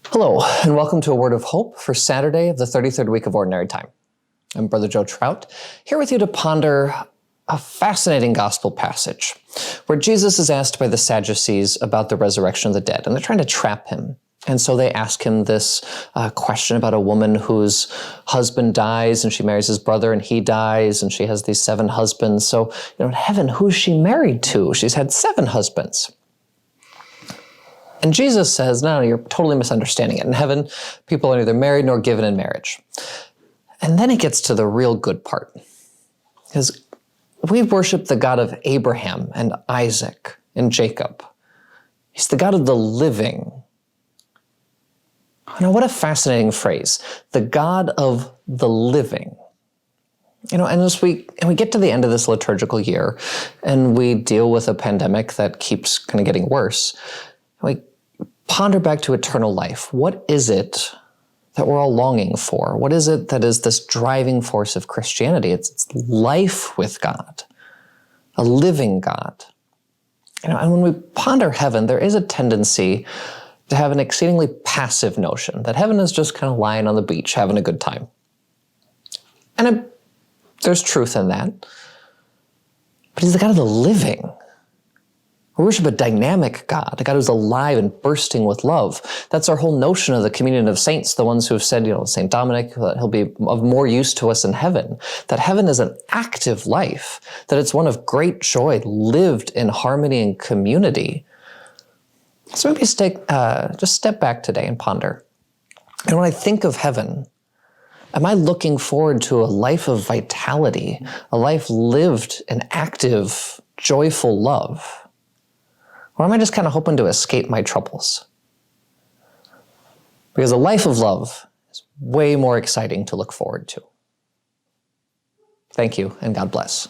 Hello, and welcome to A Word of Hope for Saturday of the 33rd week of Ordinary Time. I'm Brother Joe Trout, here with you to ponder a fascinating gospel passage where Jesus is asked by the Sadducees about the resurrection of the dead, and they're trying to trap him. And so they ask him this question about a woman whose husband dies, and she marries his brother, and he dies, and she has these 7 husbands. So, in heaven, who's she married to? She's had 7 husbands. And Jesus says, no, you're totally misunderstanding it. In heaven, people are neither married nor given in marriage. And then he gets to the real good part. Because we worship the God of Abraham and Isaac and Jacob. He's the God of the living. What a fascinating phrase. The God of the living. And as we get to the end of this liturgical year, and we deal with a pandemic that keeps kind of getting worse, we ponder back to eternal life. What is it that we're all longing for? What is it that is this driving force of Christianity? It's life with God, a living God. And when we ponder heaven, there is a tendency to have an exceedingly passive notion that heaven is just kind of lying on the beach having a good time. And there's truth in that. But he's the God of the living. We worship a dynamic God, a God who's alive and bursting with love. That's our whole notion of the communion of saints, the ones who have said, St. Dominic, that he'll be of more use to us in heaven, that heaven is an active life, that it's one of great joy, lived in harmony and community. So maybe just step back today and ponder. And when I think of heaven, am I looking forward to a life of vitality, a life lived in active, joyful love? Or am I just kind of hoping to escape my troubles? Because a life of love is way more exciting to look forward to. Thank you, and God bless.